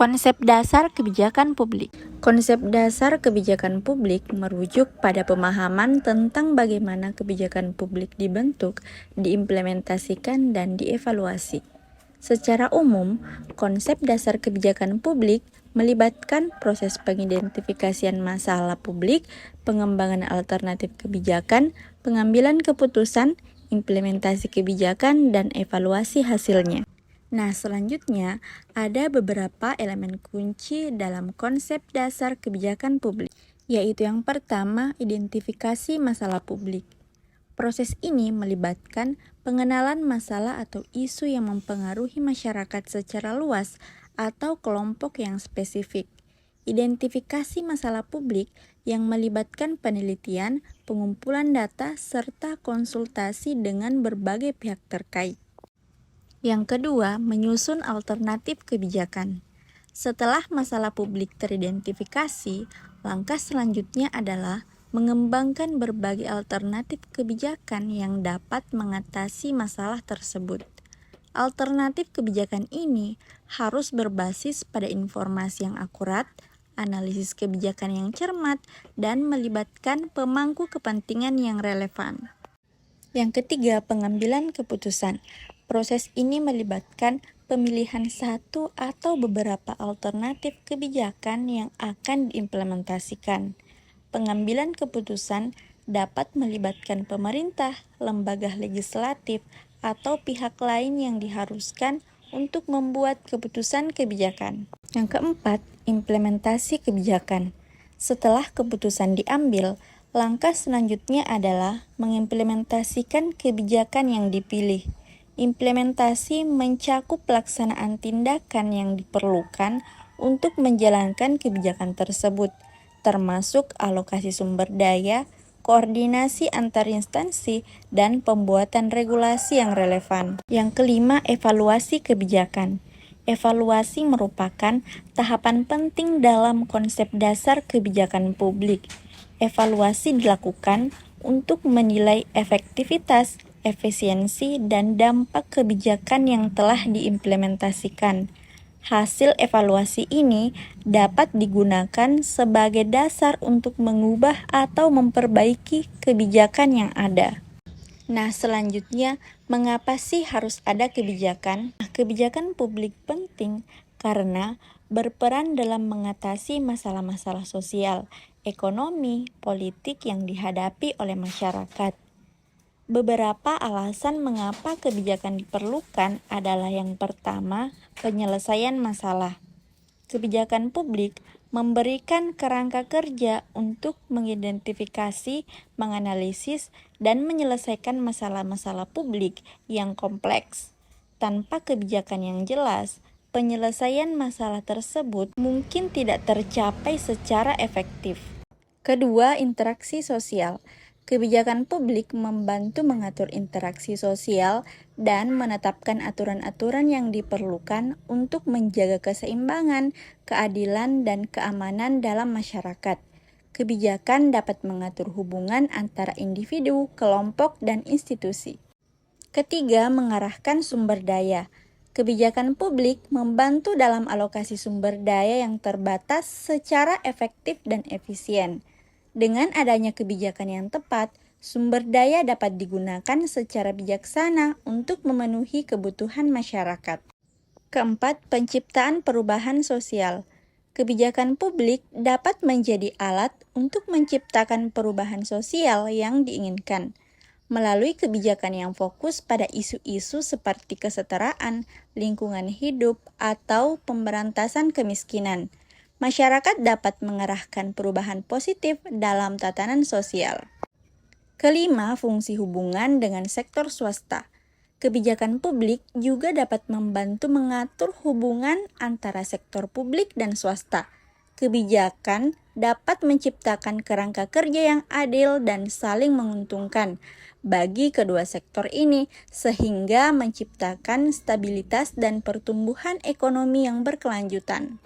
Konsep dasar kebijakan publik. Konsep dasar kebijakan publik merujuk pada pemahaman tentang bagaimana kebijakan publik dibentuk, diimplementasikan, dan dievaluasi. Secara umum, konsep dasar kebijakan publik melibatkan proses pengidentifikasian masalah publik, pengembangan alternatif kebijakan, pengambilan keputusan, implementasi kebijakan, dan evaluasi hasilnya. Nah, selanjutnya ada beberapa elemen kunci dalam konsep dasar kebijakan publik, yaitu yang pertama, identifikasi masalah publik. Proses ini melibatkan pengenalan masalah atau isu yang mempengaruhi masyarakat secara luas atau kelompok yang spesifik. Identifikasi masalah publik yang melibatkan penelitian, pengumpulan data, serta konsultasi dengan berbagai pihak terkait. Yang kedua, menyusun alternatif kebijakan. Setelah masalah publik teridentifikasi, langkah selanjutnya adalah mengembangkan berbagai alternatif kebijakan yang dapat mengatasi masalah tersebut. Alternatif kebijakan ini harus berbasis pada informasi yang akurat, analisis kebijakan yang cermat, dan melibatkan pemangku kepentingan yang relevan. Yang ketiga, pengambilan keputusan. Proses ini melibatkan pemilihan satu atau beberapa alternatif kebijakan yang akan diimplementasikan. Pengambilan keputusan dapat melibatkan pemerintah, lembaga legislatif, atau pihak lain yang diharuskan untuk membuat keputusan kebijakan. Yang keempat, implementasi kebijakan. Setelah keputusan diambil, langkah selanjutnya adalah mengimplementasikan kebijakan yang dipilih. Implementasi mencakup pelaksanaan tindakan yang diperlukan untuk menjalankan kebijakan tersebut, termasuk alokasi sumber daya, koordinasi antar instansi, dan pembuatan regulasi yang relevan. Yang kelima, evaluasi kebijakan. Evaluasi merupakan tahapan penting dalam konsep dasar kebijakan publik. Evaluasi dilakukan untuk menilai efektivitas, efisiensi, dan dampak kebijakan yang telah diimplementasikan. Hasil evaluasi ini dapat digunakan sebagai dasar untuk mengubah atau memperbaiki kebijakan yang ada. Nah, selanjutnya, mengapa sih harus ada kebijakan? Kebijakan publik penting karena berperan dalam mengatasi masalah-masalah sosial, ekonomi, politik yang dihadapi oleh masyarakat. Beberapa alasan mengapa kebijakan diperlukan adalah yang pertama, penyelesaian masalah. Kebijakan publik memberikan kerangka kerja untuk mengidentifikasi, menganalisis, dan menyelesaikan masalah-masalah publik yang kompleks. Tanpa kebijakan yang jelas, penyelesaian masalah tersebut mungkin tidak tercapai secara efektif. Kedua, interaksi sosial. Kebijakan publik membantu mengatur interaksi sosial dan menetapkan aturan-aturan yang diperlukan untuk menjaga keseimbangan, keadilan, dan keamanan dalam masyarakat. Kebijakan dapat mengatur hubungan antara individu, kelompok, dan institusi. Ketiga, mengarahkan sumber daya. Kebijakan publik membantu dalam alokasi sumber daya yang terbatas secara efektif dan efisien. Dengan adanya kebijakan yang tepat, sumber daya dapat digunakan secara bijaksana untuk memenuhi kebutuhan masyarakat. Keempat, penciptaan perubahan sosial. Kebijakan publik dapat menjadi alat untuk menciptakan perubahan sosial yang diinginkan. Melalui kebijakan yang fokus pada isu-isu seperti kesetaraan, lingkungan hidup, atau pemberantasan kemiskinan, masyarakat dapat mengarahkan perubahan positif dalam tatanan sosial. Kelima, fungsi hubungan dengan sektor swasta. Kebijakan publik juga dapat membantu mengatur hubungan antara sektor publik dan swasta. Kebijakan dapat menciptakan kerangka kerja yang adil dan saling menguntungkan bagi kedua sektor ini, sehingga menciptakan stabilitas dan pertumbuhan ekonomi yang berkelanjutan.